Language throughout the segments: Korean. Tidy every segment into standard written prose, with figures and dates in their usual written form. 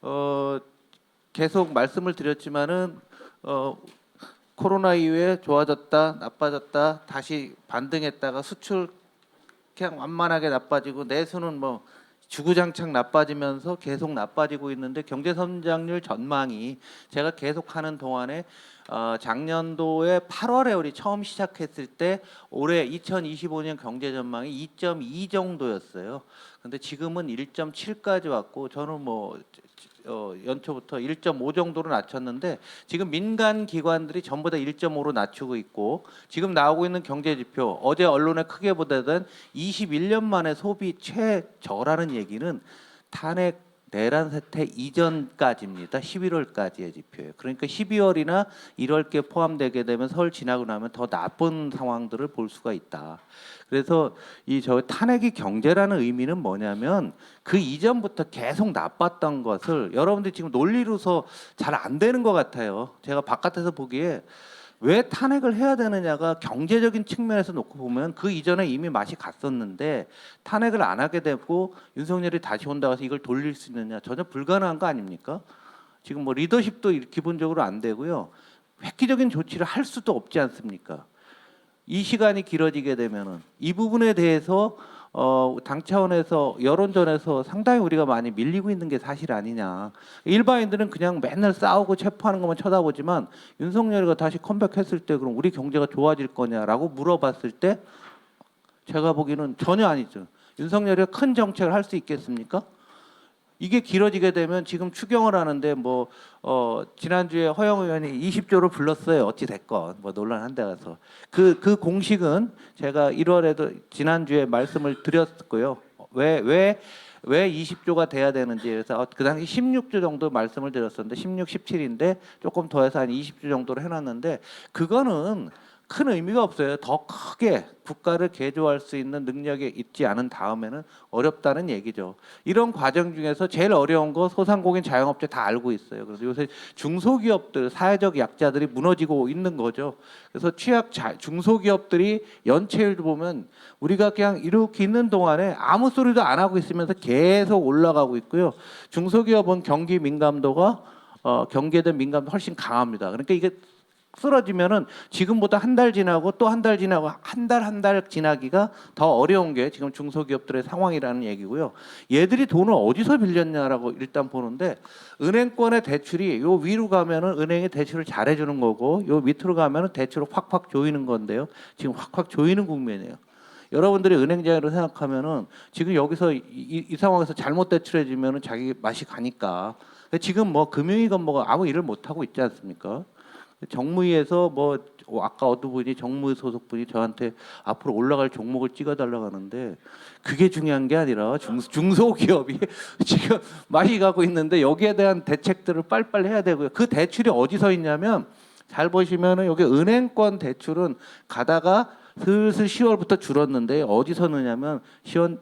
어, 계속 말씀을 드렸지만은 코로나 이후에 좋아졌다, 나빠졌다, 다시 반등했다가 수출 그냥 완만하게 나빠지고 내수는 뭐 주구장창 나빠지면서 계속 나빠지고 있는데 경제 성장률 전망이 제가 계속하는 동안에 작년도에 8월에 우리 처음 시작했을 때 올해 2025년 경제 전망이 2.2 정도였어요. 근데 지금은 1.7까지 왔고 저는 뭐 연초부터 1.5 정도로 낮췄는데 지금 민간 기관들이 전부 다 1.5로 낮추고 있고 지금 나오고 있는 경제 지표 어제 언론에 크게 보도된 21년 만에 소비 최저라는 얘기는 탄핵 내란 사태 이전까지입니다. 11월까지의 지표예요. 그러니까 12월이나 1월께 포함되게 되면 설 지나고 나면 더 나쁜 상황들을 볼 수가 있다. 그래서 이 저 탄핵이 경제라는 의미는 뭐냐면 그 이전부터 계속 나빴던 것을 여러분들 지금 논리로서 잘 안 되는 것 같아요. 제가 바깥에서 보기에 왜 탄핵을 해야 되느냐가 경제적인 측면에서 놓고 보면 그 이전에 이미 맛이 갔었는데 탄핵을 안 하게 되고 윤석열이 다시 온다고 해서 이걸 돌릴 수 있느냐 전혀 불가능한 거 아닙니까? 지금 뭐 리더십도 기본적으로 안 되고요. 획기적인 조치를 할 수도 없지 않습니까? 이 시간이 길어지게 되면은 이 부분에 대해서 당 차원에서 여론전에서 상당히 우리가 많이 밀리고 있는 게 사실 아니냐. 일반인들은 그냥 맨날 싸우고 체포하는 것만 쳐다보지만 윤석열이가 다시 컴백했을 때 그럼 우리 경제가 좋아질 거냐라고 물어봤을 때 제가 보기에는 전혀 아니죠. 윤석열이가 큰 정책을 할 수 있겠습니까? 이게 길어지게 되면 지금 추경을 하는데 뭐 지난주에 허영 의원이 20조를 불렀어요. 어찌 됐건 뭐 논란한데 가서 그 공식은 제가 1월에도 지난주에 말씀을 드렸고요. 왜 20조가 돼야 되는지 그래서 그 당시 16조 정도 말씀을 드렸었는데 16, 17인데 조금 더해서 한 20조 정도로 해놨는데 그거는 큰 의미가 없어요. 더 크게 국가를 개조할 수 있는 능력이 있지 않은 다음에는 어렵다는 얘기죠. 이런 과정 중에서 제일 어려운 거 소상공인 자영업자 다 알고 있어요. 그래서 요새 중소기업들, 사회적 약자들이 무너지고 있는 거죠. 그래서 중소기업들이 연체율도 보면 우리가 그냥 이렇게 있는 동안에 아무 소리도 안 하고 있으면서 계속 올라가고 있고요. 중소기업은 경기 민감도가 경기에 대한 민감도 훨씬 강합니다. 그러니까 이게 쓰러지면은 지금보다 한 달 지나고 또 한 달 지나고 한 달 지나기가 더 어려운 게 지금 중소기업들의 상황이라는 얘기고요. 얘들이 돈을 어디서 빌렸냐라고 일단 보는데 은행권의 대출이 요 위로 가면은 은행이 대출을 잘해주는 거고 요 밑으로 가면은 대출을 확확 조이는 건데요. 지금 확확 조이는 국면이에요. 여러분들이 은행장으로 생각하면은 지금 여기서 이 상황에서 잘못 대출해주면은 자기 맛이 가니까. 지금 뭐 금융위가 뭐 아무 일을 못 하고 있지 않습니까? 정무위에서 뭐 아까 어떤 분이 정무위 소속 분이 저한테 앞으로 올라갈 종목을 찍어달라고 하는데 그게 중요한 게 아니라 중소기업이 지금 많이 가고 있는데 여기에 대한 대책들을 빨리빨리 해야 되고요. 그 대출이 어디서 있냐면 잘 보시면은 여기 은행권 대출은 가다가 슬슬 10월부터 줄었는데 어디서 넣냐면 시원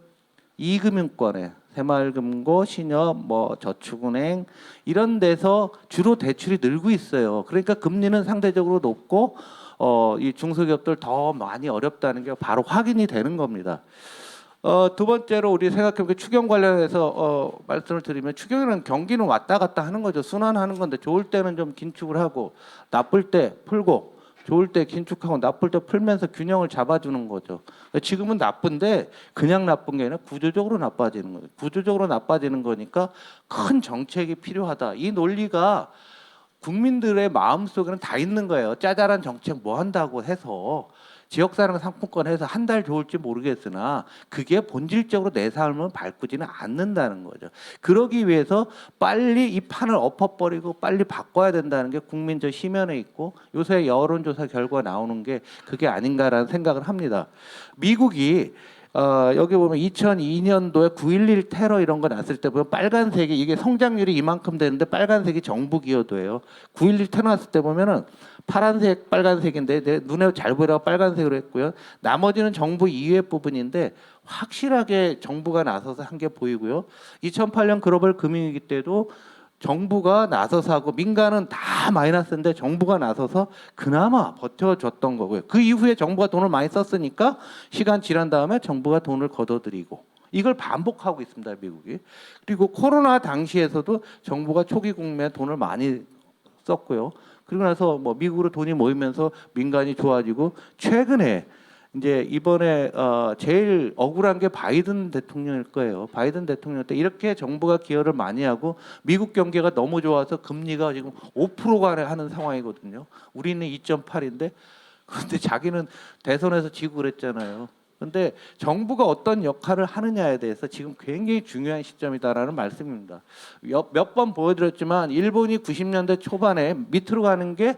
이금융권에 새마을금고, 신협, 뭐 저축은행 이런 데서 주로 대출이 늘고 있어요. 그러니까 금리는 상대적으로 높고 이 중소기업들 더 많이 어렵다는 게 바로 확인이 되는 겁니다. 두 번째로 우리 생각해보면 추경 관련해서 말씀을 드리면 추경이라는 경기는 왔다 갔다 하는 거죠. 순환하는 건데 좋을 때는 좀 긴축을 하고 나쁠 때 풀고 좋을 때 긴축하고 나쁠 때 풀면서 균형을 잡아주는 거죠. 지금은 나쁜데 그냥 나쁜 게 아니라 구조적으로 나빠지는 거예요. 구조적으로 나빠지는 거니까 큰 정책이 필요하다. 이 논리가 국민들의 마음속에는 다 있는 거예요. 짜잘한 정책 뭐 한다고 해서 지역사랑 상품권 해서 한 달 좋을지 모르겠으나 그게 본질적으로 내 삶을 바꾸지는 않는다는 거죠. 그러기 위해서 빨리 이 판을 엎어버리고 빨리 바꿔야 된다는 게 국민적 심연에 있고 요새 여론조사 결과 나오는 게 그게 아닌가라는 생각을 합니다. 미국이 여기 보면 2002년도에 9.11 테러 이런 거 났을 때 보면 빨간색이 이게 성장률이 이만큼 되는데 빨간색이 정부 기여도예요. 9.11 테러 났을 때 보면은 파란색, 빨간색인데 내 눈에 잘 보이라고 빨간색으로 했고요. 나머지는 정부 이외의 부분인데 확실하게 정부가 나서서 한 게 보이고요. 2008년 글로벌 금융위기 때도 정부가 나서서 하고 민간은 다 마이너스인데 정부가 나서서 그나마 버텨줬던 거고요. 그 이후에 정부가 돈을 많이 썼으니까 시간 지난 다음에 정부가 돈을 걷어들이고 이걸 반복하고 있습니다, 미국이. 그리고 코로나 당시에서도 정부가 초기 국면에 돈을 많이 썼고요. 그리고 나서 뭐 미국으로 돈이 모이면서 민간이 좋아지고 최근에 이제 이번에 제일 억울한 게 바이든 대통령일 거예요. 바이든 대통령 때 이렇게 정부가 기여를 많이 하고 미국 경제가 너무 좋아서 금리가 지금 5%가 하는 상황이거든요. 우리는 2.8인데 그런데 자기는 대선에서 지고 그랬잖아요. 근데 정부가 어떤 역할을 하느냐에 대해서 지금 굉장히 중요한 시점이다라는 말씀입니다. 몇 번 보여드렸지만 일본이 90년대 초반에 밑으로 가는 게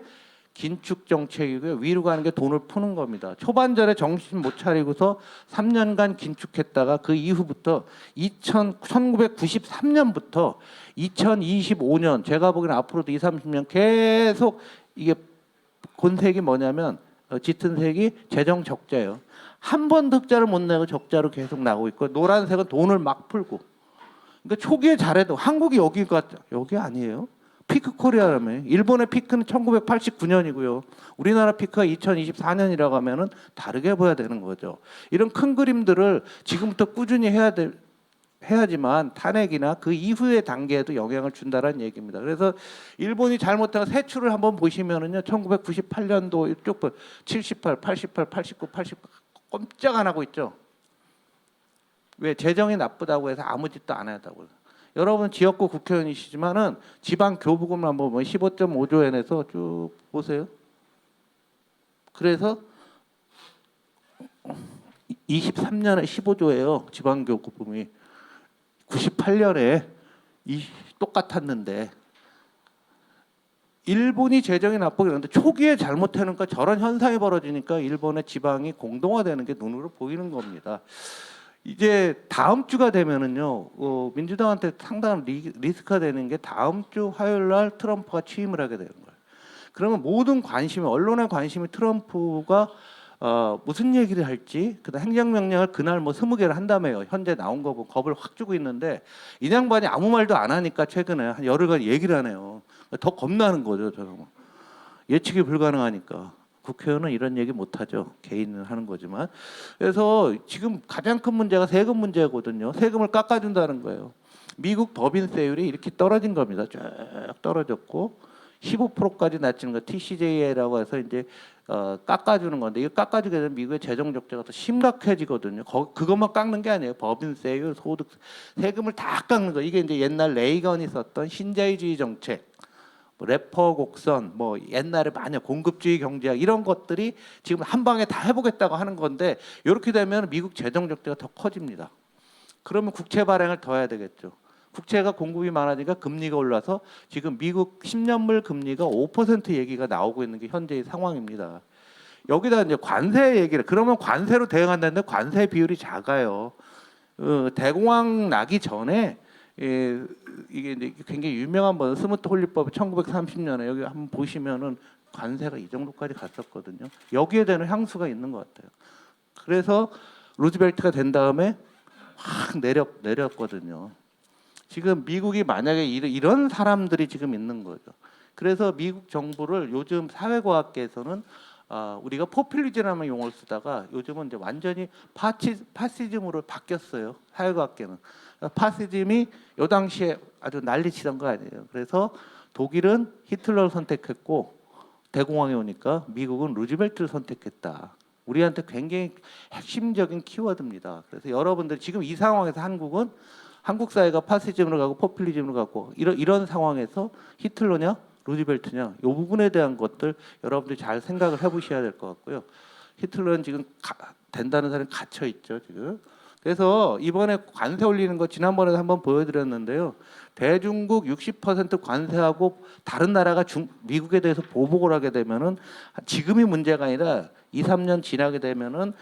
긴축 정책이고요. 위로 가는 게 돈을 푸는 겁니다. 초반전에 정신 못 차리고서 3년간 긴축했다가 그 이후부터 1993년부터 2025년 제가 보기에는 앞으로도 2, 30년 계속 이게 본색이 뭐냐면 짙은 색이 재정 적자예요. 한 번 흑자를 못 내고 적자로 계속 나오고 있고 노란색은 돈을 막 풀고. 그러니까 초기에 잘해도 한국이 여기 아니에요. 피크 코리아라며. 일본의 피크는 1989년이고요. 우리나라 피크가 2024년이라고 하면은 다르게 보여야 되는 거죠. 이런 큰 그림들을 지금부터 꾸준히 해야지만 탄핵이나 그 이후의 단계에도 영향을 준다는 얘기입니다. 그래서 일본이 잘못한 세출을 한번 보시면은요, 1998년도 이쪽 78, 88, 89, 89 꼼짝 안 하고 있죠. 왜 재정이 나쁘다고 해서 아무 짓도 안 하다고. 여러분 지역구 국회의원이시지만은 지방 교부금을 한번 보면 15.5조 엔에서 쭉 보세요. 그래서 23년에 15조예요. 지방 교부금이 98년에 똑같았는데 일본이 재정이 나쁘게 그러는데 초기에 잘못하니까 저런 현상이 벌어지니까 일본의 지방이 공동화되는 게 눈으로 보이는 겁니다. 이제 다음 주가 되면은요, 민주당한테 상당한 리스크가 되는 게 다음 주 화요일 날 트럼프가 취임을 하게 되는 거예요. 그러면 모든 관심이, 언론의 관심이 트럼프가 무슨 얘기를 할지, 그다음 행정명령을 그날 뭐 20개를 한다며요. 현재 나온 거 보고 겁을 확 주고 있는데 이 양반이 아무 말도 안 하니까 최근에 한 열흘간 얘기를 하네요. 더 겁나는 거죠, 저는. 예측이 불가능하니까. 국회의원은 이런 얘기 못 하죠. 개인은 하는 거지만. 그래서 지금 가장 큰 문제가 세금 문제거든요. 세금을 깎아준다는 거예요. 미국 법인세율이 이렇게 떨어진 겁니다. 쭉 떨어졌고 15%까지 낮추는 거 TCJA라고 해서 이제 깎아주는 건데 이거 깎아주게 되면 미국의 재정 적자가 더 심각해지거든요. 그것만 깎는 게 아니에요. 법인세율, 소득, 세금을 다 깎는 거. 이게 이제 옛날 레이건이 썼던 신자유주의 정책. 래퍼 곡선, 뭐 옛날에 많이 공급주의 경제학 이런 것들이 지금 한 방에 다 해보겠다고 하는 건데 이렇게 되면 미국 재정 적자가 더 커집니다. 그러면 국채 발행을 더 해야 되겠죠. 국채가 공급이 많아지니까 금리가 올라서 지금 미국 10년물 금리가 5% 얘기가 나오고 있는 게 현재의 상황입니다. 여기다 이제 관세 얘기를 그러면 관세로 대응한다는데 관세 비율이 작아요. 대공황 나기 전에 이게 이제 굉장히 유명한 번 스무트 홀리법 1930년에 여기 한번 보시면은 관세가 이 정도까지 갔었거든요. 여기에 대한 향수가 있는 것 같아요. 그래서 루즈벨트가 된 다음에 확 내렸거든요. 지금 미국이 만약에 이런 사람들이 지금 있는 거죠. 그래서 미국 정부를 요즘 사회과학계에서는 우리가 포퓰리즘이라는 용어를 쓰다가 요즘은 이제 완전히 파시즘으로 바뀌었어요. 사회과학계는. 파시즘이 요 당시에 아주 난리치던 거 아니에요. 그래서 독일은 히틀러를 선택했고 대공황이 오니까 미국은 루즈벨트를 선택했다. 우리한테 굉장히 핵심적인 키워드입니다. 그래서 여러분들 지금 이 상황에서 한국 사회가 파시즘으로 가고 포퓰리즘으로 가고 이런 상황에서 히틀러냐 루즈벨트냐 이 부분에 대한 것들 여러분들이 잘 생각을 해보셔야 될 것 같고요. 히틀러는 지금 된다는 사람이 갇혀 있죠 지금. 그래서 이번에 관세 올리는 거 지난번에도 한번 보여드렸는데요. 대중국 60% 관세하고 다른 나라가 미국에 대해서 보복을 하게 되면은 지금이 문제가 아니라 2, 3년 지나게 되면은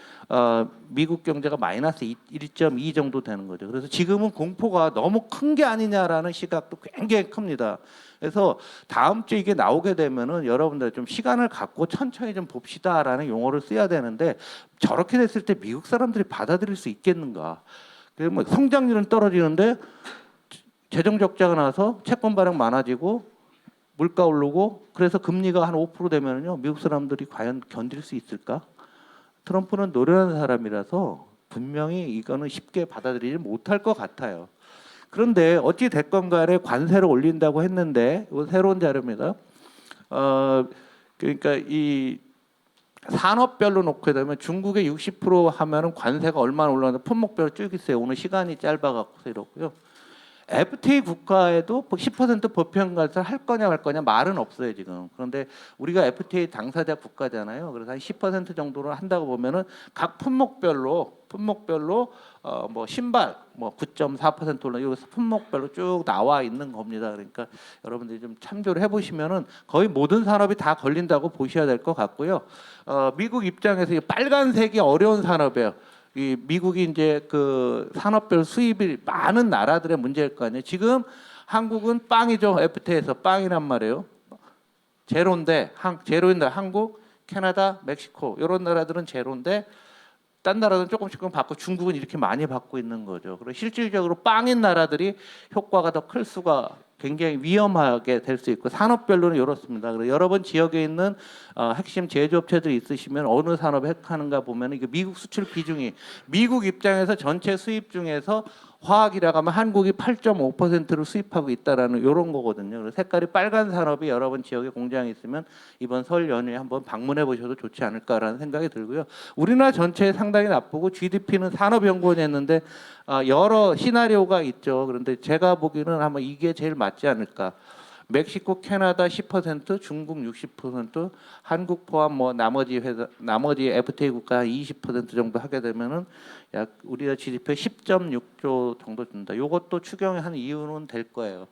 미국 경제가 마이너스 1.2 정도 되는 거죠. 그래서 지금은 공포가 너무 큰 게 아니냐라는 시각도 굉장히 큽니다. 그래서 다음 주에 이게 나오게 되면은 여러분들 좀 시간을 갖고 천천히 좀 봅시다라는 용어를 써야 되는데 저렇게 됐을 때 미국 사람들이 받아들일 수 있겠는가? 그래서 뭐 성장률은 떨어지는데 재정 적자가 나서 채권 발행 많아지고 물가 오르고 그래서 금리가 한 5% 되면은요 미국 사람들이 과연 견딜 수 있을까? 트럼프는 노련한 사람이라서 분명히 이거는 쉽게 받아들이지 못할 것 같아요. 그런데 어찌 됐건 간에 관세를 올린다고 했는데 이거 새로운 자료입니다. 그러니까 이 산업별로 놓게 되면 중국의 60% 하면은 관세가 얼마나 올라가는데 품목별로 쭉 있어요. 오늘 시간이 짧아갖고서 이렇고요. FTA 국가에도 10% 보편 관세를 할 거냐 말 거냐 말은 없어요 지금. 그런데 우리가 FTA 당사자 국가잖아요. 그래서 한 10% 정도를 한다고 보면은 각 품목별로 뭐 신발 뭐 9.4% 올라 이거 품목별로 쭉 나와 있는 겁니다. 그러니까 여러분들이 좀 참조를 해보시면은 거의 모든 산업이 다 걸린다고 보셔야 될 것 같고요. 미국 입장에서 이 빨간색이 어려운 산업이에요. 이 미국이 이제 그 산업별 수입이 많은 나라들의 문제일 거 아니에요. 지금 한국은 빵이죠. FTA에서 빵이란 말이에요. 제로인데 제로인데 한국, 캐나다, 멕시코 이런 나라들은 제로인데 딴 나라들은 조금씩 받고 중국은 이렇게 많이 받고 있는 거죠. 그리고 실질적으로 빵인 나라들이 효과가 더 클 수가 굉장히 위험하게 될 수 있고 산업별로는 이렇습니다. 그래서 여러 번 지역에 있는 핵심 제조업체들이 있으시면 어느 산업에 핵하는가 보면 이게 미국 수출 비중이 미국 입장에서 전체 수입 중에서 화학이라고 하면 한국이 8.5%를 수입하고 있다라는 이런 거거든요. 그래서 색깔이 빨간 산업이 여러 번 지역에 공장이 있으면 이번 설 연휴에 한번 방문해 보셔도 좋지 않을까라는 생각이 들고요. 우리나라 전체에 상당히 나쁘고 GDP는 산업연구원이 했는데 여러 시나리오가 있죠. 그런데 제가 보기에는 아마 이게 제일 맞지 않을까. 멕시코, 캐나다 10%, 중국 60%, 한국 포함 뭐 나머지 FTA 국가 20% 정도 하게 되면은 약 우리나라 GDP 10.6조 정도 든다. 이것도 추경한 이유는 될 거예요.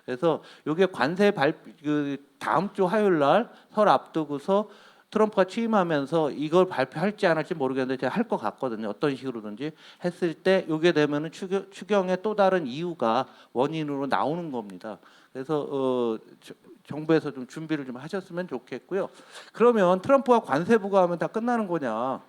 그래서 이게 그 다음 주 화요일 날 설 앞두고서 트럼프가 취임하면서 이걸 발표할지 안 할지 모르겠는데 제가 할 것 같거든요. 어떤 식으로든지 했을 때 이게 되면은 추경의 또 다른 이유가 원인으로 나오는 겁니다. 그래서 정부에서 좀 준비를 좀 하셨으면 좋겠고요. 그러면 트럼프가 관세 부과하면 다 끝나는 거냐?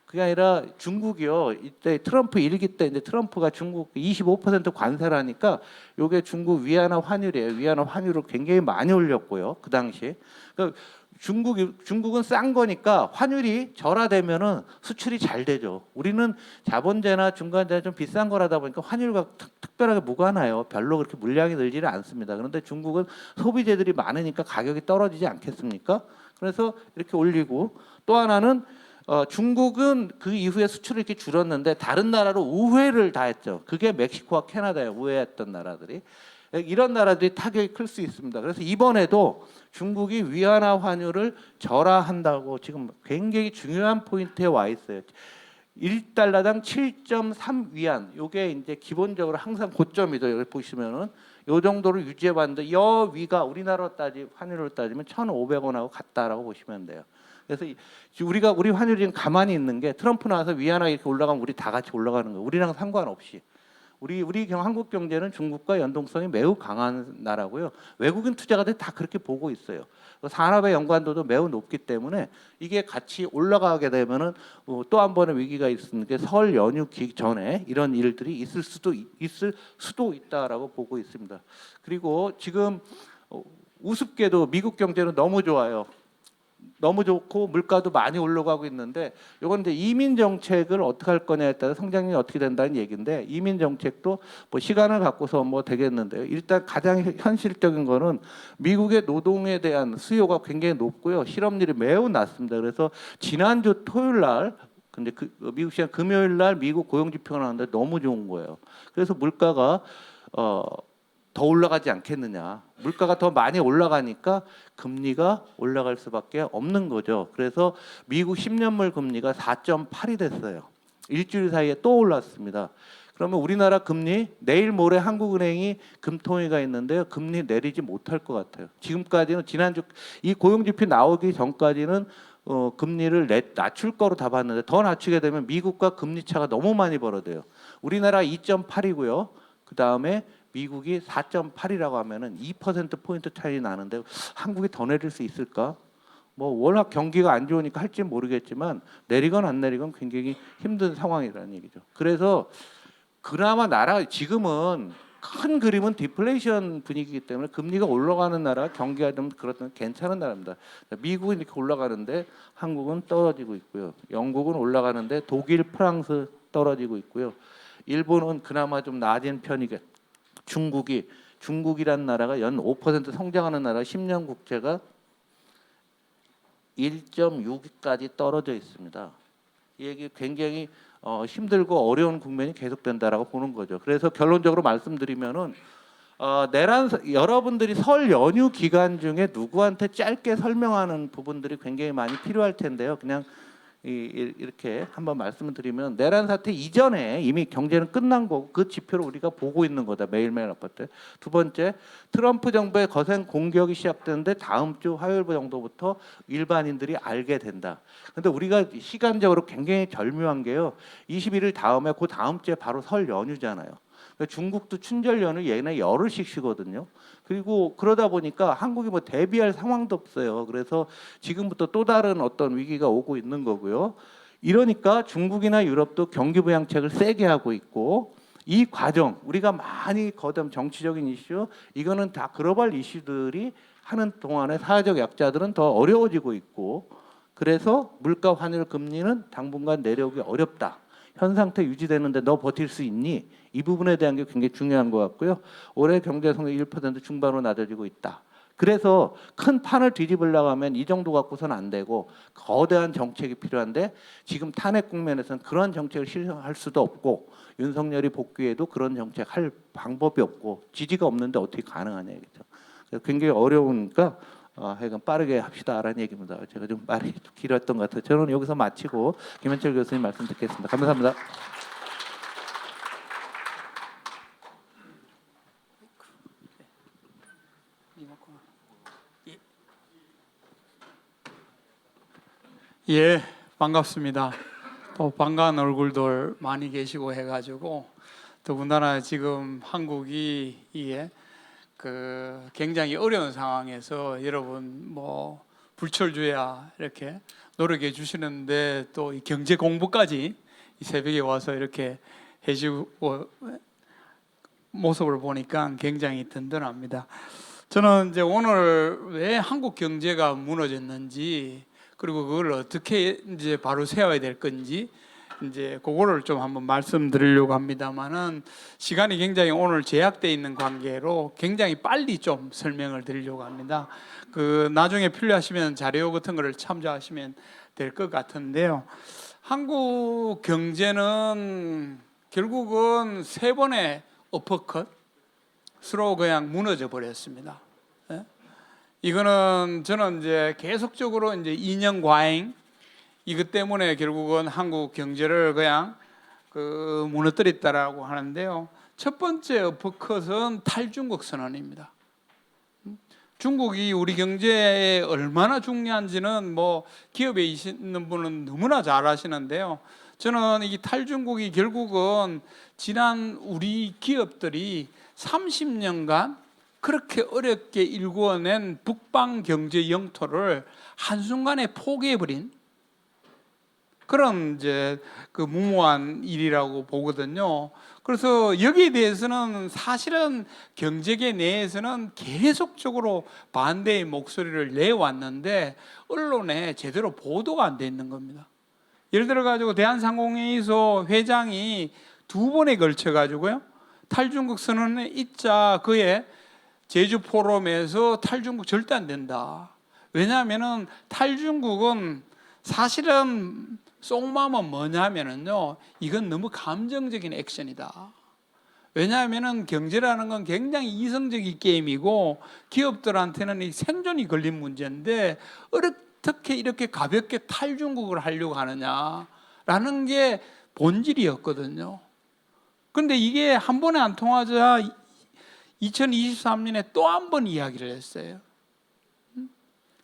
그게 아니라 중국이요. 이때 트럼프 일기 때 이제 트럼프가 중국 25% 관세라니까 이게 중국 위안화 환율이에요. 위안화 환율을 굉장히 많이 올렸고요. 그 당시. 그러니까 중국은 싼 거니까 환율이 절하되면은 수출이 잘 되죠. 우리는 자본재나 중간재나 좀 비싼 거라다 보니까 환율과 특별하게 무관해요. 별로 그렇게 물량이 늘지는 않습니다. 그런데 중국은 소비재들이 많으니까 가격이 떨어지지 않겠습니까? 그래서 이렇게 올리고 또 하나는 중국은 그 이후에 수출이 이렇게 줄었는데 다른 나라로 우회를 다 했죠. 그게 멕시코와 캐나다에 우회했던 나라들이. 이런 나라들이 타격이 클 수 있습니다. 그래서 이번에도 중국이 위안화 환율을 절하한다고 지금 굉장히 중요한 포인트에 와 있어요. 1달러당 7.3 위안. 요게 이제 기본적으로 항상 고점이죠. 여기 보시면은 요 정도를 유지해 봤는데 여 위가 우리나라 환율로 따지면 1,500원하고 같다라고 보시면 돼요. 그래서 우리 환율이 지금 가만히 있는 게 트럼프 나와서 위안화 이렇게 올라가면 우리 다 같이 올라가는 거예요. 우리랑 상관없이. 우리 한국 경제는 중국과 연동성이 매우 강한 나라고요. 외국인 투자가들 다 그렇게 보고 있어요. 산업의 연관도도 매우 높기 때문에 이게 같이 올라가게 되면은 또 한 번의 위기가 있는 게 설 연휴 전에 이런 일들이 있을 수도 있다라고 보고 있습니다. 그리고 지금 우습게도 미국 경제는 너무 좋아요. 너무 좋고 물가도 많이 올라가고 있는데 이건 이제 이민 정책을 어떻게 할 거냐에 따라 성장률이 어떻게 된다는 얘기인데 이민 정책도 뭐 시간을 갖고서 뭐 되겠는데요. 일단 가장 현실적인 거는 미국의 노동에 대한 수요가 굉장히 높고요. 실업률이 매우 낮습니다. 그래서 지난주 토요일 날 근데 미국 시간 금요일 날 미국 고용 지표가 나왔는데 너무 좋은 거예요. 그래서 물가가 더 올라가지 않겠느냐. 물가가 더 많이 올라가니까 금리가 올라갈 수밖에 없는 거죠. 그래서 미국 10년물 금리가 4.8이 됐어요. 일주일 사이에 또 올랐습니다. 그러면 우리나라 금리 내일 모레 한국은행이 금통위가 있는데요. 금리 내리지 못할 것 같아요. 지금까지는 지난주 이 고용지표 나오기 전까지는 금리를 낮출 거로 다 봤는데 더 낮추게 되면 미국과 금리 차가 너무 많이 벌어져요. 우리나라 2.8이고요. 그 다음에 미국이 4.8이라고 하면은 2% 포인트 차이 나는데 한국이 더 내릴 수 있을까? 뭐 워낙 경기가 안 좋으니까 할지 모르겠지만 내리건 안 내리건 굉장히 힘든 상황이라는 얘기죠. 그래서 그나마 지금은 큰 그림은 디플레이션 분위기이기 때문에 금리가 올라가는 나라, 경기가 좀 그렇다면 괜찮은 나라입니다. 미국은 이렇게 올라가는데 한국은 떨어지고 있고요. 영국은 올라가는데 독일, 프랑스 떨어지고 있고요. 일본은 그나마 좀 나아진 편이겠. 중국이란 나라가 연 5% 성장하는 나라 10년 국채가 1.6까지 떨어져 있습니다. 이 얘기 굉장히 힘들고 어려운 국면이 계속된다라고 보는 거죠. 그래서 결론적으로 말씀드리면은 여러분들이 설 연휴 기간 중에 누구한테 짧게 설명하는 부분들이 굉장히 많이 필요할 텐데요. 그냥 이렇게 한번 말씀을 드리면 내란 사태 이전에 이미 경제는 끝난 거고 그 지표를 우리가 보고 있는 거다. 매일매일 아파트. 두 번째, 트럼프 정부의 거센 공격이 시작되는데 다음 주 화요일 정도부터 일반인들이 알게 된다. 근데 우리가 시간적으로 굉장히 절묘한 게요. 21일 다음에 그 다음 주에 바로 설 연휴잖아요. 중국도 춘절 연휴 얘네 열흘씩 쉬거든요. 그리고 그러다 보니까 한국이 뭐 대비할 상황도 없어요. 그래서 지금부터 또 다른 어떤 위기가 오고 있는 거고요. 이러니까 중국이나 유럽도 경기 부양책을 세게 하고 있고 이 과정 우리가 많이 거듭 정치적인 이슈 이거는 다 글로벌 이슈들이 하는 동안에 사회적 약자들은 더 어려워지고 있고 그래서 물가 환율 금리는 당분간 내려오기 어렵다. 현 상태 유지되는데 너 버틸 수 있니? 이 부분에 대한 게 굉장히 중요한 것 같고요. 올해 경제 성장이 1% 중반으로 낮아지고 있다. 그래서 큰 판을 뒤집으려고 하면 이 정도 갖고서는 안 되고 거대한 정책이 필요한데 지금 탄핵 국면에서는 그런 정책을 실행할 수도 없고 윤석열이 복귀해도 그런 정책 할 방법이 없고 지지가 없는데 어떻게 가능하냐 이거죠. 그래서 굉장히 어려우니까 하여간 빠르게 합시다라는 얘기입니다. 제가 좀 말이 좀 길었던 것 같아요. 저는 여기서 마치고 김현철 교수님 말씀 듣겠습니다. 감사합니다. 예, 반갑습니다. 또 반가운 얼굴들 많이 계시고 해가지고 더군다나 지금 한국이 굉장히 어려운 상황에서 여러분 뭐 불철주야 이렇게 노력해 주시는데 또 이 경제 공부까지 이 새벽에 와서 이렇게 해주고 모습을 보니까 굉장히 든든합니다. 저는 이제 오늘 왜 한국 경제가 무너졌는지 그리고 그걸 어떻게 이제 바로 세워야 될 건지 이제 그거를 좀 한번 말씀드리려고 합니다만은 시간이 굉장히 오늘 제약되어 있는 관계로 굉장히 빨리 좀 설명을 드리려고 합니다. 나중에 필요하시면 자료 같은 거를 참조하시면 될 것 같은데요. 한국 경제는 결국은 세 번의 어퍼컷으로 그냥 무너져 버렸습니다. 이거는 저는 이제 계속적으로 이제 이념 과잉 이것 때문에 결국은 한국 경제를 그냥 무너뜨렸다라고 하는데요. 첫 번째 어퍼컷은 탈중국 선언입니다. 중국이 우리 경제에 얼마나 중요한지는 뭐 기업에 있는 분은 너무나 잘 아시는데요. 저는 이 탈중국이 결국은 지난 우리 기업들이 30년간 그렇게 어렵게 일구어낸 북방 경제 영토를 한순간에 포기해버린 그런 이제 무모한 일이라고 보거든요. 그래서 여기에 대해서는 사실은 경제계 내에서는 계속적으로 반대의 목소리를 내왔는데 언론에 제대로 보도가 안 돼 있는 겁니다. 예를 들어 가지고 대한상공회의소 회장이 2번에 걸쳐 가지고요 탈중국 선언에 있자 그의 제주 포럼에서 탈중국 절대 안 된다. 왜냐하면은 탈중국은 사실은 속마음은 뭐냐면은요, 이건 너무 감정적인 액션이다. 왜냐하면은 경제라는 건 굉장히 이성적인 게임이고 기업들한테는 이 생존이 걸린 문제인데 어떻게 이렇게 가볍게 탈중국을 하려고 하느냐라는 게 본질이었거든요. 그런데 이게 한 번에 안 통하자 2023년에 또 한 번 이야기를 했어요.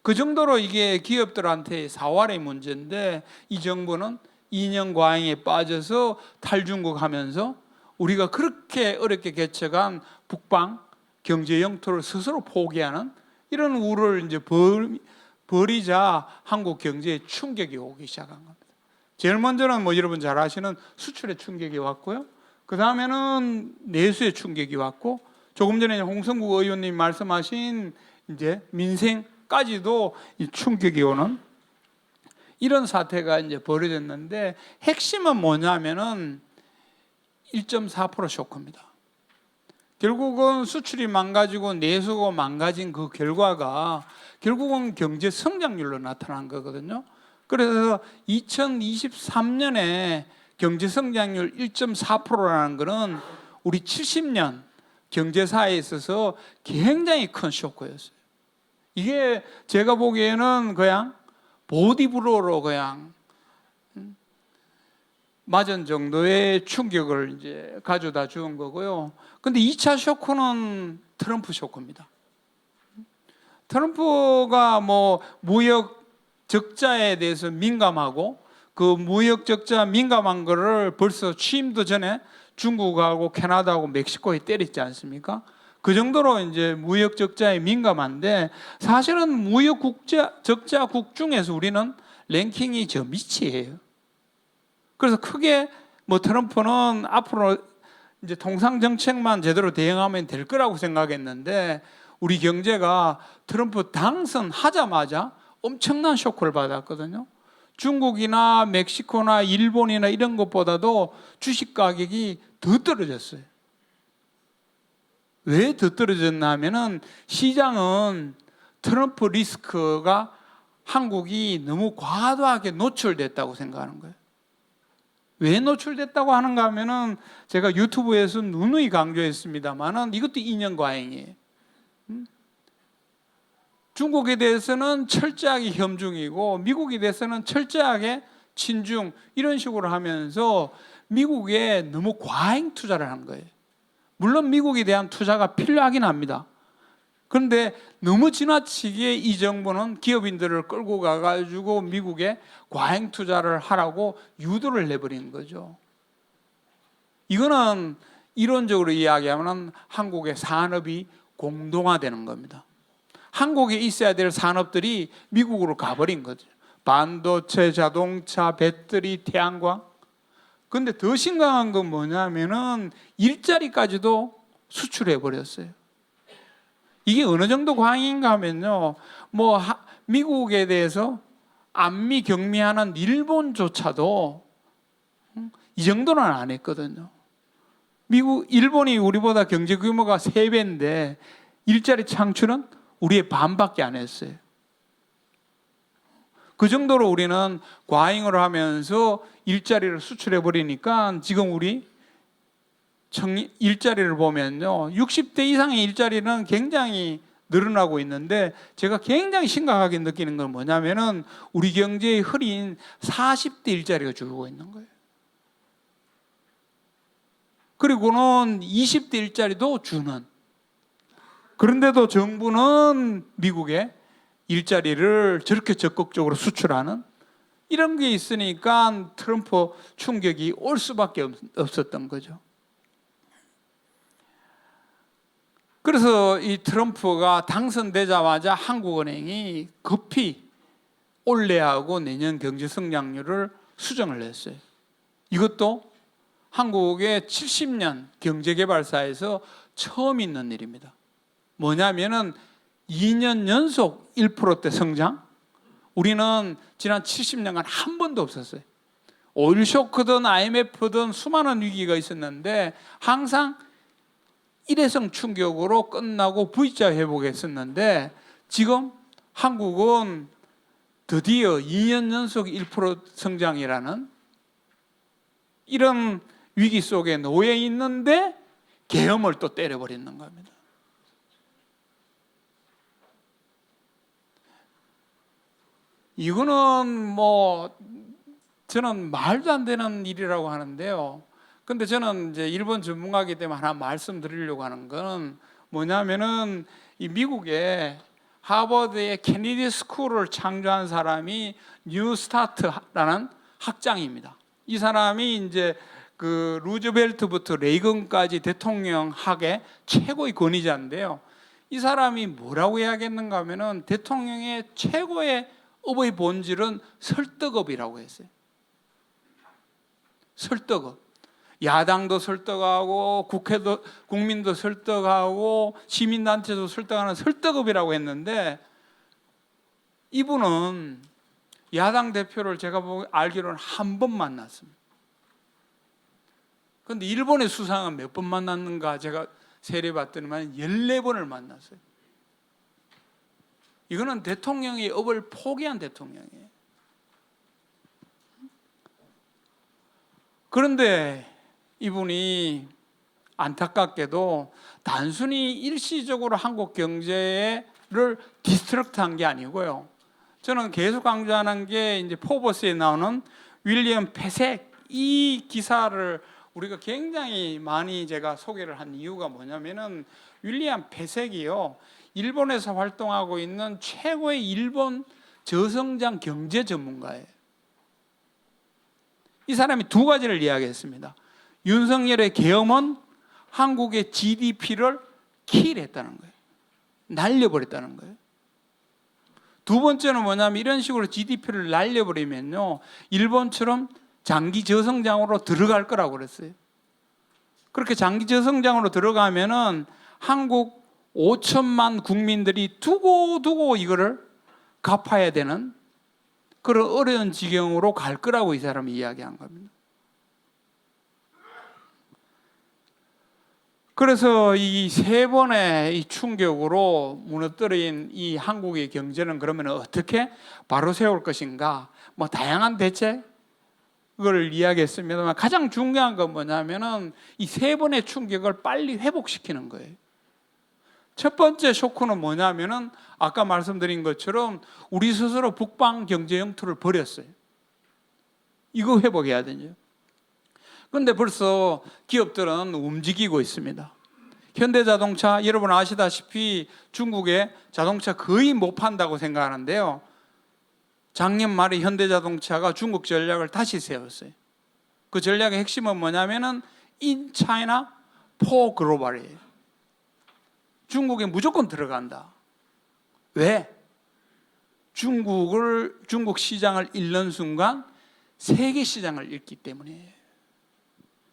그 정도로 이게 기업들한테 사활의 문제인데 이 정부는 이념 과잉에 빠져서 탈중국 하면서 우리가 그렇게 어렵게 개척한 북방 경제 영토를 스스로 포기하는 이런 우를 이제 벌이자 한국 경제에 충격이 오기 시작한 겁니다. 제일 먼저는 뭐 여러분 잘 아시는 수출에 충격이 왔고요. 그 다음에는 내수에 충격이 왔고 조금 전에 홍성국 의원님 말씀하신 이제 민생까지도 이 충격이 오는 이런 사태가 이제 벌어졌는데 핵심은 뭐냐면은 1.4% 쇼크입니다. 결국은 수출이 망가지고 내수가 망가진 그 결과가 결국은 경제 성장률로 나타난 거거든요. 그래서 2023년에 경제 성장률 1.4%라는 것은 우리 70년 경제사에 있어서 굉장히 큰 쇼크였어요. 이게 제가 보기에는 그냥 보디블로로 그냥 맞은 정도의 충격을 이제 가져다 주는 거고요. 근데 2차 쇼크는 트럼프 쇼크입니다. 트럼프가 뭐 무역 적자에 대해서 민감하고 그 무역 적자 민감한 거를 벌써 취임도 전에 중국하고 캐나다하고 멕시코에 때렸지 않습니까? 그 정도로 이제 무역 적자에 민감한데 사실은 무역 적자국 중에서 우리는 랭킹이 저 밑이에요. 그래서 크게 뭐 트럼프는 앞으로 이제 통상 정책만 제대로 대응하면 될 거라고 생각했는데 우리 경제가 트럼프 당선하자마자 엄청난 쇼크를 받았거든요. 중국이나 멕시코나 일본이나 이런 것보다도 주식 가격이 더 떨어졌어요. 왜 더 떨어졌나 하면은 시장은 트럼프 리스크가 한국이 너무 과도하게 노출됐다고 생각하는 거예요. 왜 노출됐다고 하는가 하면은 제가 유튜브에서 누누이 강조했습니다만은 이것도 인연과잉이에요. 중국에 대해서는 철저하게 협중이고 미국에 대해서는 철저하게 친중 이런 식으로 하면서 미국에 너무 과잉 투자를 한 거예요. 물론 미국에 대한 투자가 필요하긴 합니다. 그런데 너무 지나치게 이 정부는 기업인들을 끌고 가가지고 미국에 과잉 투자를 하라고 유도를 해버린 거죠. 이거는 이론적으로 이야기하면 한국의 산업이 공동화되는 겁니다. 한국에 있어야 될 산업들이 미국으로 가버린 거죠. 반도체, 자동차, 배터리, 태양광. 근데 더 심각한 건 뭐냐면은 일자리까지도 수출해 버렸어요. 이게 어느 정도 광인가 하면요. 뭐 미국에 대해서 안미 경미하는 일본조차도 이 정도는 안 했거든요. 일본이 우리보다 경제 규모가 3배인데 일자리 창출은 우리의 반밖에 안 했어요. 그 정도로 우리는 과잉을 하면서 일자리를 수출해 버리니까 지금 우리 일자리를 보면요 60대 이상의 일자리는 굉장히 늘어나고 있는데 제가 굉장히 심각하게 느끼는 건 뭐냐면은 우리 경제의 흐린 40대 일자리가 줄고 있는 거예요. 그리고는 20대 일자리도 주는. 그런데도 정부는 미국에 일자리를 저렇게 적극적으로 수출하는 이런 게 있으니까 트럼프 충격이 올 수밖에 없었던 거죠. 그래서 이 트럼프가 당선되자마자 한국은행이 급히 올해하고 내년 경제 성장률을 수정을 했어요. 이것도 한국의 70년 경제개발사에서 처음 있는 일입니다. 뭐냐면은 2년 연속 1%대 성장? 우리는 지난 70년간 한 번도 없었어요. 오일 쇼크든 IMF든 수많은 위기가 있었는데 항상 일회성 충격으로 끝나고 V자 회복했었는데 지금 한국은 드디어 2년 연속 1% 성장이라는 이런 위기 속에 놓여 있는데 계엄을 또 때려버리는 겁니다. 이거는 뭐 저는 말도 안 되는 일이라고 하는데요. 근데 저는 이제 일본 전문가이기 때문에 하나 말씀드리려고 하는 건 뭐냐면은 이 미국의 하버드의 케네디 스쿨을 창조한 사람이 뉴스타트라는 학장입니다. 이 사람이 이제 그 루즈벨트부터 레이건까지 대통령학의 최고의 권위자인데요. 이 사람이 뭐라고 이야기했는가 하면은 대통령의 최고의 업의 본질은 설득업이라고 했어요. 설득업. 야당도 설득하고 국회도 국민도 설득하고 시민단체도 설득하는 설득업이라고 했는데 이분은 야당 대표를 제가 알기로는 한 번 만났습니다. 그런데 일본의 수상은 몇 번 만났는가 제가 세려봤더니만 14번을 만났어요. 이거는 대통령의 업을 포기한 대통령이에요. 그런데 이분이 안타깝게도 단순히 일시적으로 한국 경제를 디스트럭트한 게 아니고요. 저는 계속 강조하는 게 이제 포버스에 나오는 윌리엄 패색 이 기사를 우리가 굉장히 많이 제가 소개를 한 이유가 뭐냐면은 윌리엄 패색이요, 일본에서 활동하고 있는 최고의 일본 저성장 경제 전문가예요. 이 사람이 두 가지를 이야기했습니다. 윤석열의 계엄은 한국의 GDP를 킬했다는 거예요. 날려버렸다는 거예요. 두 번째는 뭐냐면 이런 식으로 GDP를 날려버리면요, 일본처럼 장기 저성장으로 들어갈 거라고 그랬어요. 그렇게 장기 저성장으로 들어가면은 한국 5천만 국민들이 두고두고 이거를 갚아야 되는 그런 어려운 지경으로 갈 거라고 이 사람이 이야기한 겁니다. 그래서 이 세 번의 이 충격으로 무너뜨린 이 한국의 경제는 그러면 어떻게 바로 세울 것인가? 뭐 다양한 대책을 이야기했습니다만 가장 중요한 건 뭐냐면은 이 세 번의 충격을 빨리 회복시키는 거예요. 첫 번째 쇼크는 뭐냐면은 아까 말씀드린 것처럼 우리 스스로 북방 경제 영토를 버렸어요. 이거 회복해야 되죠. 그런데 벌써 기업들은 움직이고 있습니다. 현대자동차, 여러분 아시다시피 중국에 자동차 거의 못 판다고 생각하는데요, 작년 말에 현대자동차가 중국 전략을 다시 세웠어요. 그 전략의 핵심은 뭐냐면은 In China for Global이에요. 중국에 무조건 들어간다. 왜? 중국 시장을 잃는 순간 세계 시장을 잃기 때문이에요.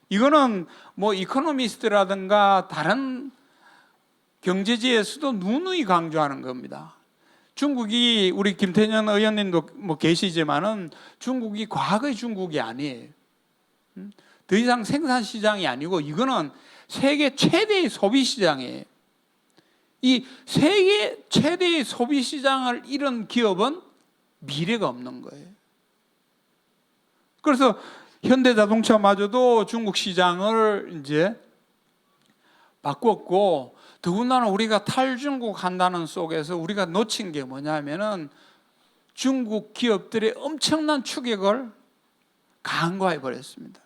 이거는 뭐 이코노미스트라든가 다른 경제지에서도 누누이 강조하는 겁니다. 중국이, 우리 김태년 의원님도 뭐 계시지만은 중국이 과거의 중국이 아니에요. 더 이상 생산 시장이 아니고 이거는 세계 최대의 소비 시장이에요. 이 세계 최대의 소비 시장을 잃은 기업은 미래가 없는 거예요. 그래서 현대자동차마저도 중국 시장을 이제 바꿨고, 더군다나 우리가 탈중국 한다는 속에서 우리가 놓친 게 뭐냐면은 중국 기업들의 엄청난 추격을 간과해 버렸습니다.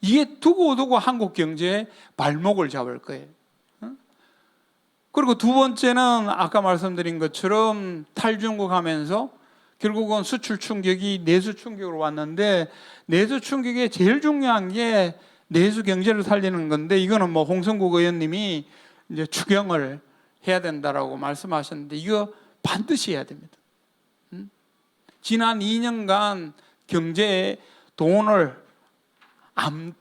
이게 두고두고 한국 경제에 발목을 잡을 거예요. 그리고 두 번째는 아까 말씀드린 것처럼 탈중국 하면서 결국은 수출 충격이 내수 충격으로 왔는데, 내수 충격에 제일 중요한 게 내수 경제를 살리는 건데, 이거는 뭐 홍성국 의원님이 이제 추경을 해야 된다라고 말씀하셨는데 이거 반드시 해야 됩니다. 지난 2년간 경제에 돈을 안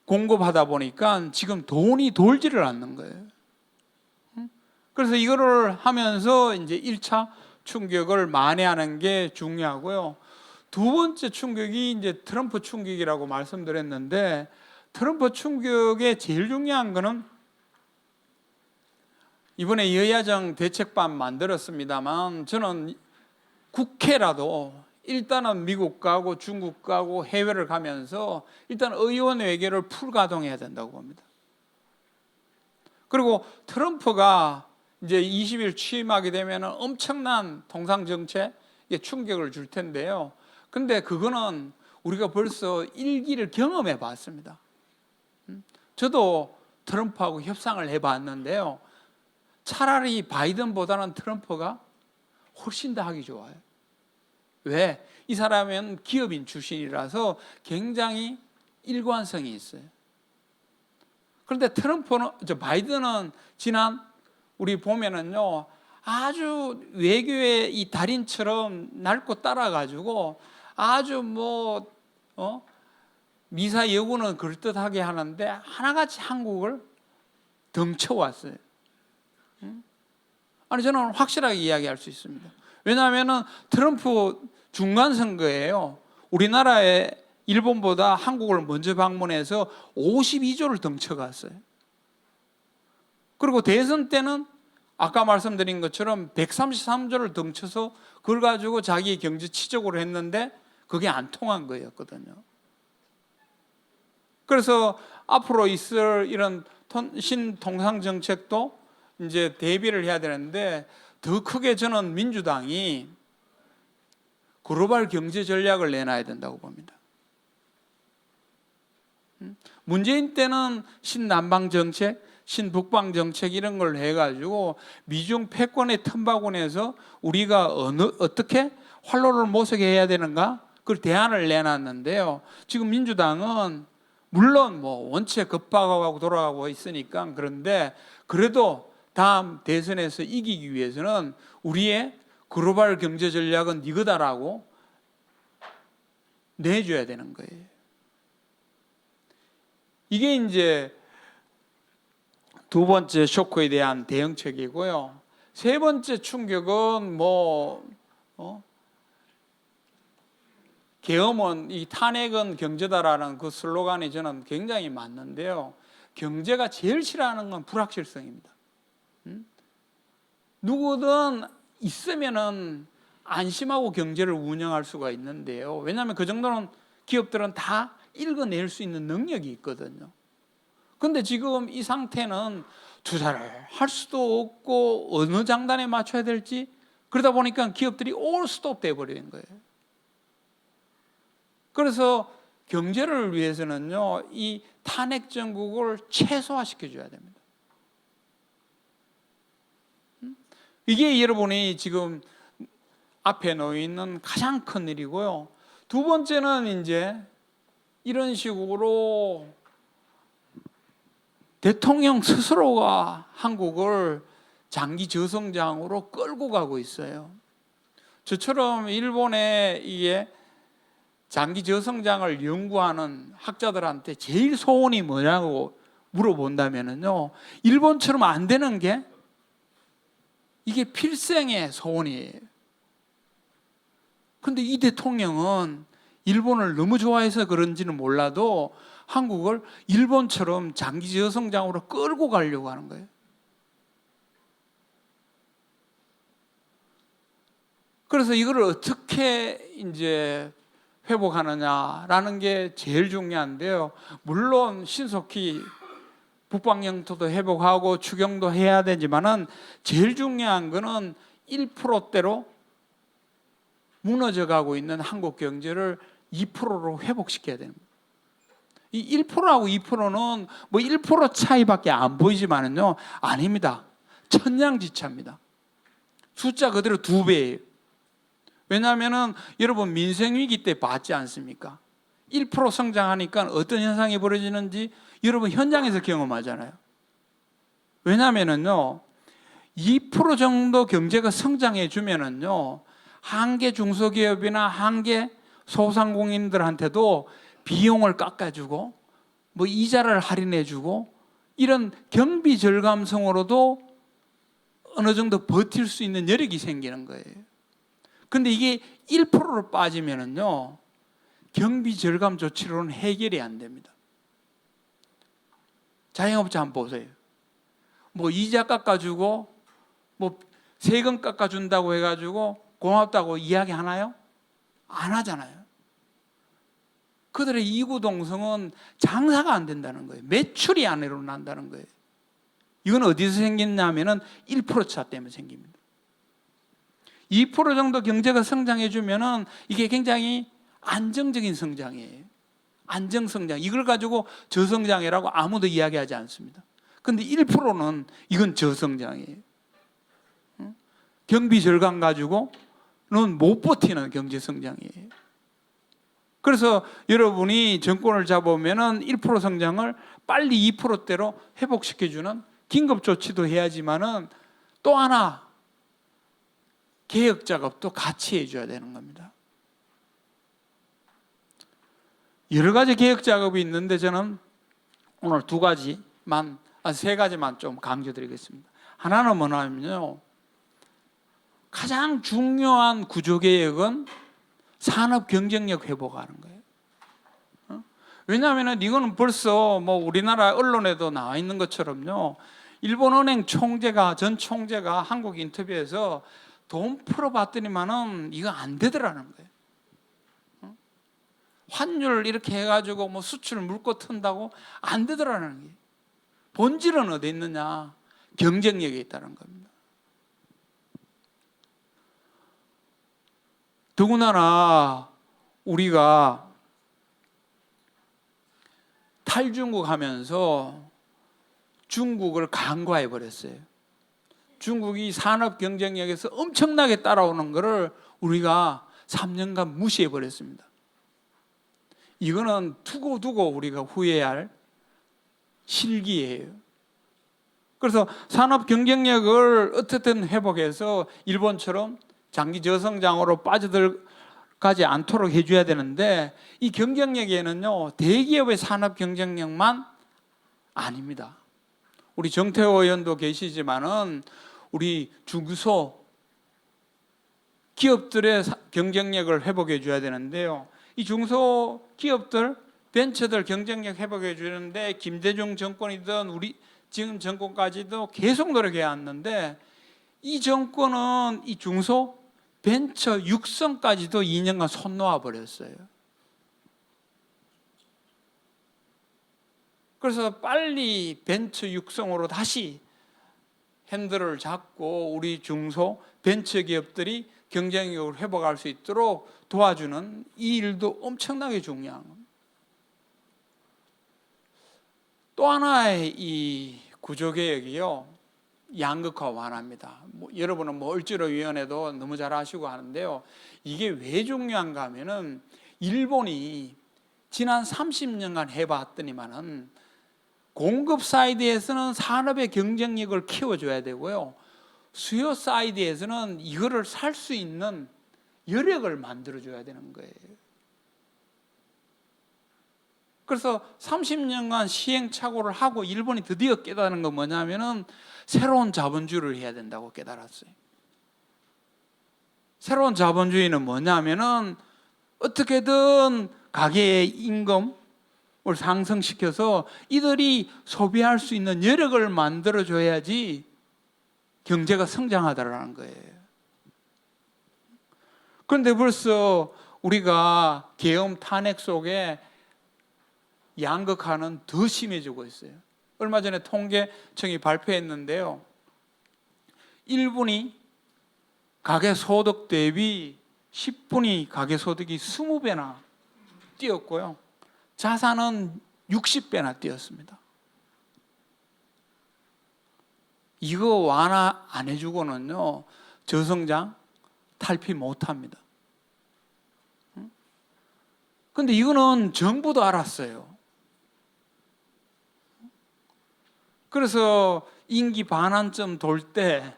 공급하다 보니까 지금 돈이 돌지를 않는 거예요. 그래서 이거를 하면서 이제 1차 충격을 만회하는 게 중요하고요. 두 번째 충격이 이제 트럼프 충격이라고 말씀드렸는데, 트럼프 충격의 제일 중요한 거는 이번에 여야정 대책반 만들었습니다만, 저는 국회라도 일단은 미국 가고 중국 가고 해외를 가면서 일단 의원 외교를 풀가동해야 된다고 봅니다. 그리고 트럼프가 이제 20일 취임하게 되면 엄청난 통상정책에 충격을 줄 텐데요. 근데 그거는 우리가 벌써 일기를 경험해 봤습니다. 저도 트럼프하고 협상을 해 봤는데요. 차라리 바이든보다는 트럼프가 훨씬 더 하기 좋아요. 왜? 이 사람은 기업인 출신이라서 굉장히 일관성이 있어요. 그런데 바이든은 지난 우리 보면은요, 아주 외교의 이 달인처럼 낡고 따라가지고 아주 미사 여구는 그럴듯하게 하는데 하나같이 한국을 덩쳐왔어요. 아니, 저는 확실하게 이야기할 수 있습니다. 왜냐하면은 트럼프 중간 선거예요. 우리나라에 일본보다 한국을 먼저 방문해서 52조를 덩쳐갔어요. 그리고 대선 때는 아까 말씀드린 것처럼 133조를 덩쳐서 그걸 가지고 자기 경제 치적으로 했는데 그게 안 통한 거였거든요. 그래서 앞으로 있을 이런 신통상 정책도 이제 대비를 해야 되는데 더 크게 저는 민주당이 글로벌 경제 전략을 내놔야 된다고 봅니다. 문재인 때는 신남방 정책, 신북방 정책 이런 걸 해가지고 미중 패권의 틈바구니에서 우리가 어떻게 활로를 모색해야 되는가 그걸 대안을 내놨는데요. 지금 민주당은 물론 뭐 원체 급박하고 돌아가고 있으니까 그런데 그래도 다음 대선에서 이기기 위해서는 우리의 글로벌 경제 전략은 이거다라고 내줘야 되는 거예요. 이게 이제 두 번째 쇼크에 대한 대응책이고요. 세 번째 충격은 계엄은 이 탄핵은 경제다라는 그 슬로건이 저는 굉장히 맞는데요. 경제가 제일 싫어하는 건 불확실성입니다. 누구든 있으면은 안심하고 경제를 운영할 수가 있는데요. 왜냐하면 그 정도는 기업들은 다 읽어낼 수 있는 능력이 있거든요. 근데 지금 이 상태는 투자를 할 수도 없고 어느 장단에 맞춰야 될지 그러다 보니까 기업들이 올 스톱 돼버리는 거예요. 그래서 경제를 위해서는요, 이 탄핵 정국을 최소화시켜줘야 됩니다. 이게 여러분이 지금 앞에 놓여 있는 가장 큰 일이고요. 두 번째는 이제 이런 식으로 대통령 스스로가 한국을 장기 저성장으로 끌고 가고 있어요. 저처럼 일본의 이게 장기 저성장을 연구하는 학자들한테 제일 소원이 뭐냐고 물어본다면요, 일본처럼 안 되는 게 이게 필생의 소원이에요. 근데 이 대통령은 일본을 너무 좋아해서 그런지는 몰라도 한국을 일본처럼 장기 저성장으로 끌고 가려고 하는 거예요. 그래서 이걸 어떻게 이제 회복하느냐라는 게 제일 중요한데요. 물론 신속히 북방 영토도 회복하고 추경도 해야 되지만은 제일 중요한 거는 1%대로 무너져 가고 있는 한국 경제를 2%로 회복시켜야 됩니다. 이 1%하고 2%는 뭐 1% 차이밖에 안 보이지만은요, 아닙니다. 천냥지차입니다. 숫자 그대로 2배예요. 왜냐하면은 여러분 민생위기 때 봤지 않습니까? 1% 성장하니까 어떤 현상이 벌어지는지 여러분 현장에서 경험하잖아요. 왜냐하면은요, 2% 정도 경제가 성장해 주면은요, 한계 중소기업이나 한계 소상공인들한테도 비용을 깎아주고 뭐 이자를 할인해주고 이런 경비 절감성으로도 어느 정도 버틸 수 있는 여력이 생기는 거예요. 근데 이게 1%로 빠지면은요, 경비 절감 조치로는 해결이 안 됩니다. 자영업자 한번 보세요. 뭐 이자 깎아주고 뭐 세금 깎아준다고 해가지고 고맙다고 이야기 하나요? 안 하잖아요. 그들의 이구동성은 장사가 안 된다는 거예요. 매출이 안 일어난다는 거예요. 이건 어디서 생겼냐면은 1%차 때문에 생깁니다. 2% 정도 경제가 성장해 주면은 이게 굉장히 안정적인 성장이에요. 안정성장. 이걸 가지고 저성장이라고 아무도 이야기하지 않습니다. 근데 1%는 이건 저성장이에요. 경비 절감 가지고는 못 버티는 경제 성장이에요. 그래서 여러분이 정권을 잡으면은 1% 성장을 빨리 2%대로 회복시켜주는 긴급 조치도 해야지만은 또 하나 개혁 작업도 같이 해줘야 되는 겁니다. 여러 가지 개혁 작업이 있는데 저는 오늘 세 가지만 좀 강조드리겠습니다. 하나는 뭐냐면요, 가장 중요한 구조개혁은 산업 경쟁력 회복하는 거예요. 왜냐하면 이거는 벌써 뭐 우리나라 언론에도 나와 있는 것처럼요. 일본은행 총재가 전 총재가 한국 인터뷰에서 돈 풀어봤더니만은 이거 안 되더라는 거예요. 환율 이렇게 해가지고 뭐 수출 물고 튼다고 안 되더라는 게 본질은 어디 있느냐? 경쟁력에 있다는 겁니다. 더군다나 우리가 탈중국 하면서 중국을 간과해 버렸어요. 중국이 산업 경쟁력에서 엄청나게 따라오는 것을 우리가 3년간 무시해 버렸습니다. 이거는 두고두고 우리가 후회해야 할 실기예요. 그래서 산업 경쟁력을 어떻든 회복해서 일본처럼 장기 저성장으로 빠져들가지 않도록 해줘야 되는데 이 경쟁력에는요 대기업의 산업 경쟁력만 아닙니다. 우리 정태호 의원도 계시지만은 우리 중소 기업들의 경쟁력을 회복해 줘야 되는데요. 이 중소 기업들, 벤처들 경쟁력 회복해 주는데 김대중 정권이든 우리 지금 정권까지도 계속 노력해 왔는데 이 정권은 이 중소 벤처 육성까지도 2년간 손 놓아 버렸어요. 그래서 빨리 벤처 육성으로 다시 핸들을 잡고 우리 중소 벤처 기업들이 경쟁력을 회복할 수 있도록 도와주는 이 일도 엄청나게 중요한 겁니다. 또 하나의 이 구조개혁이요 양극화 완화입니다. 여러분은 뭐 을지로위원회도 너무 잘 아시고 하는데요. 이게 왜 중요한가 하면은 일본이 지난 30년간 해봤더니만은 공급 사이드에서는 산업의 경쟁력을 키워줘야 되고요. 수요 사이드에서는 이거를 살 수 있는 여력을 만들어줘야 되는 거예요. 그래서 30년간 시행착오를 하고 일본이 드디어 깨달은 건 뭐냐면은 새로운 자본주의를 해야 된다고 깨달았어요. 새로운 자본주의는 뭐냐면은 어떻게든 가계의 임금을 상승시켜서 이들이 소비할 수 있는 여력을 만들어줘야지 경제가 성장하더라는 거예요. 그런데 벌써 우리가 계엄 탄핵 속에 양극화는 더 심해지고 있어요. 얼마 전에 통계청이 발표했는데요. 일본이 가계소득 대비 10분위 가계소득이 20배나 뛰었고요. 자산은 60배나 뛰었습니다. 이거 완화 안 해주고는요 저성장 탈피 못합니다. 그런데 이거는 정부도 알았어요. 그래서 임기 반환점 돌 때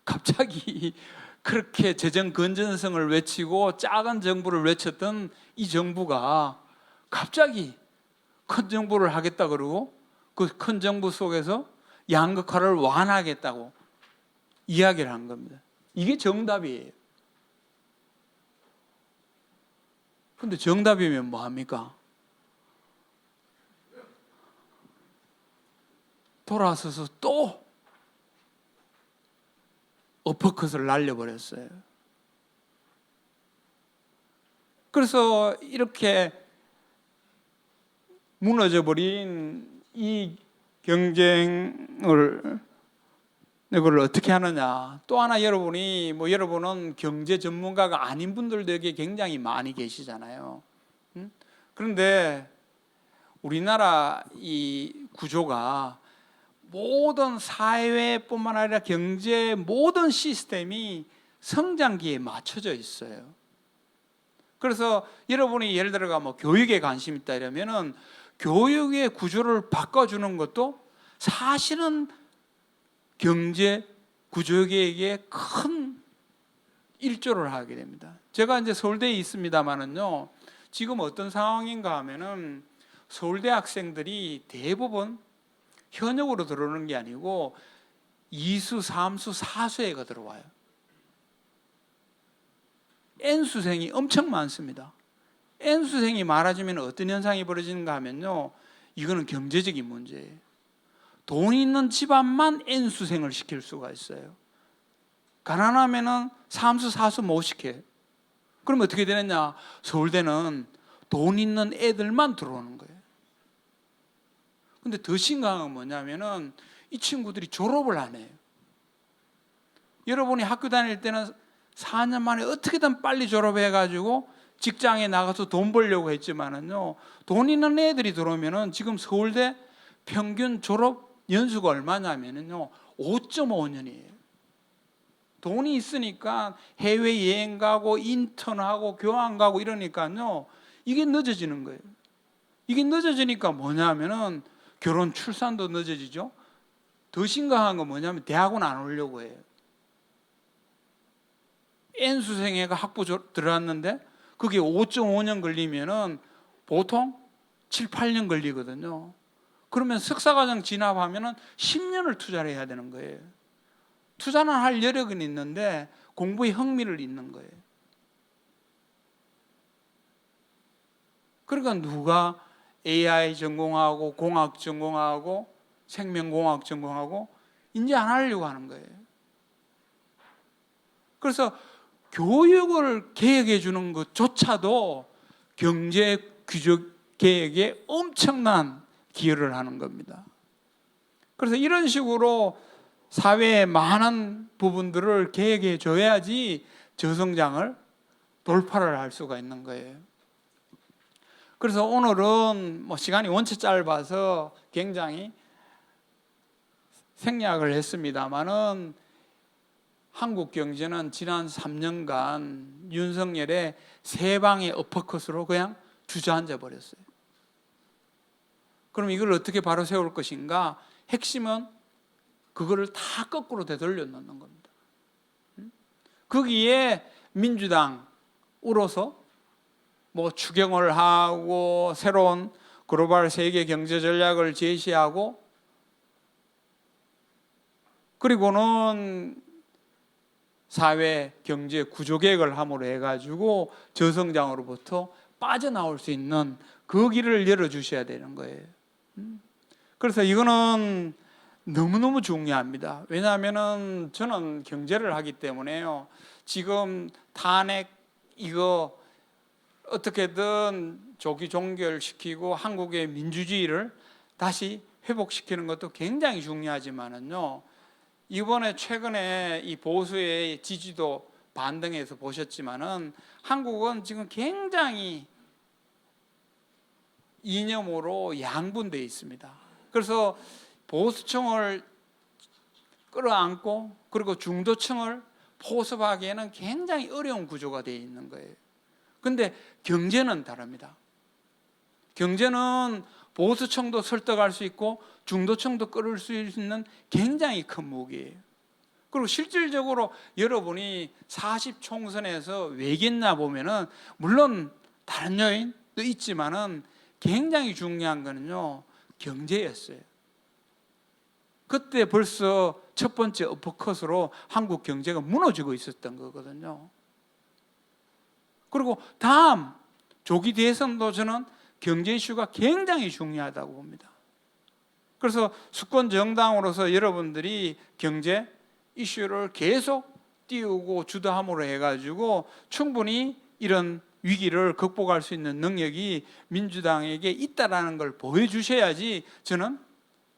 갑자기 그렇게 재정 건전성을 외치고 작은 정부를 외쳤던 이 정부가 갑자기 큰 정부를 하겠다 그러고 그 큰 정부 속에서 양극화를 완화하겠다고 이야기를 한 겁니다. 이게 정답이에요. 그런데 정답이면 뭐합니까? 돌아서서 또 어퍼컷을 날려버렸어요. 그래서 이렇게 무너져버린 이 경쟁을 이걸 어떻게 하느냐. 또 하나 여러분은 경제 전문가가 아닌 분들도 여기 굉장히 많이 계시잖아요. 그런데 우리나라 이 구조가 모든 사회뿐만 아니라 경제 모든 시스템이 성장기에 맞춰져 있어요. 그래서 여러분이 예를 들어가 뭐 교육에 관심 있다 이러면은 교육의 구조를 바꿔주는 것도 사실은 경제 구조개혁에 큰 일조를 하게 됩니다. 제가 이제 서울대에 있습니다만은요, 지금 어떤 상황인가 하면은 서울대 학생들이 대부분 현역으로 들어오는 게 아니고 2수, 3수, 4수에가 들어와요. N수생이 엄청 많습니다. N수생이 많아지면 어떤 현상이 벌어지는가 하면요, 이거는 경제적인 문제예요. 돈 있는 집안만 N수생을 시킬 수가 있어요. 가난하면은 삼수 사수 못 시켜요. 그럼 어떻게 되느냐? 서울대는 돈 있는 애들만 들어오는 거예요. 근데 더 심각한 건 뭐냐면은 이 친구들이 졸업을 안 해요. 여러분이 학교 다닐 때는 4년 만에 어떻게든 빨리 졸업해가지고 직장에 나가서 돈 벌려고 했지만은요, 돈 있는 애들이 들어오면은 지금 서울대 평균 졸업 연수가 얼마냐면은요, 5.5년이에요. 돈이 있으니까 해외 여행 가고 인턴하고 교환 가고 이러니까요, 이게 늦어지는 거예요. 이게 늦어지니까 뭐냐면은 결혼 출산도 늦어지죠. 더 심각한 건 뭐냐면 대학원 안 오려고 해요. N수생회가 학부 들어왔는데 그게 5.5년 걸리면은 보통 7, 8년 걸리거든요. 그러면 석사과정 진학하면은 10년을 투자를 해야 되는 거예요. 투자는 할 여력은 있는데 공부에 흥미를 잃는 거예요. 그러니까 누가 AI 전공하고 공학 전공하고 생명공학 전공하고 이제 안 하려고 하는 거예요. 그래서 교육을 개혁해 주는 것조차도 경제 규적 개혁에 엄청난 기여를 하는 겁니다. 그래서 이런 식으로 사회의 많은 부분들을 개혁해 줘야지 저성장을 돌파를 할 수가 있는 거예요. 그래서 오늘은 뭐 시간이 원체 짧아서 굉장히 생략을 했습니다만은 한국 경제는 지난 3년간 윤석열의 세 방의 어퍼컷으로 그냥 주저앉아 버렸어요. 그럼 이걸 어떻게 바로 세울 것인가? 핵심은 그거를 다 거꾸로 되돌려 놓는 겁니다. 거기에 민주당으로서 뭐 추경을 하고 새로운 글로벌 세계 경제 전략을 제시하고 그리고는 사회 경제 구조 개혁을 함으로 해가지고 저성장으로부터 빠져나올 수 있는 그 길을 열어주셔야 되는 거예요. 그래서 이거는 너무너무 중요합니다. 왜냐하면은 저는 경제를 하기 때문에요. 지금 탄핵 이거 어떻게든 조기 종결시키고 한국의 민주주의를 다시 회복시키는 것도 굉장히 중요하지만은요. 이번에 최근에 이 보수의 지지도 반등해서 보셨지만은 한국은 지금 굉장히 이념으로 양분되어 있습니다. 그래서 보수층을 끌어안고 그리고 중도층을 포섭하기에는 굉장히 어려운 구조가 되어 있는 거예요. 근데 경제는 다릅니다. 경제는 보수층도 설득할 수 있고 중도층도 끌을 수 있는 굉장히 큰 무기예요. 그리고 실질적으로 여러분이 40 총선에서 왜 이겼나 보면은 물론 다른 요인도 있지만은 굉장히 중요한 거는요, 경제였어요. 그때 벌써 첫 번째 어퍼컷으로 한국 경제가 무너지고 있었던 거거든요. 그리고 다음 조기 대선도 저는 경제 이슈가 굉장히 중요하다고 봅니다. 그래서 수권 정당으로서 여러분들이 경제 이슈를 계속 띄우고 주도함으로 해가지고 충분히 이런 위기를 극복할 수 있는 능력이 민주당에게 있다라는 걸 보여주셔야지 저는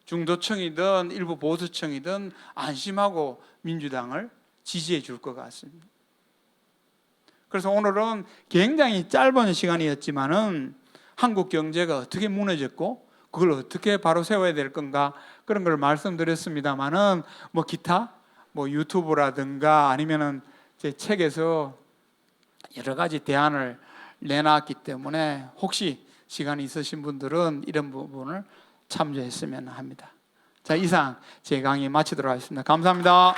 중도층이든 일부 보수층이든 안심하고 민주당을 지지해 줄 것 같습니다. 그래서 오늘은 굉장히 짧은 시간이었지만은 한국 경제가 어떻게 무너졌고 그걸 어떻게 바로 세워야 될 건가 그런 걸 말씀드렸습니다만은 뭐 기타 뭐 유튜브라든가 아니면은 제 책에서 여러 가지 대안을 내놨기 때문에 혹시 시간이 있으신 분들은 이런 부분을 참조했으면 합니다. 자, 이상 제 강의 마치도록 하겠습니다. 감사합니다.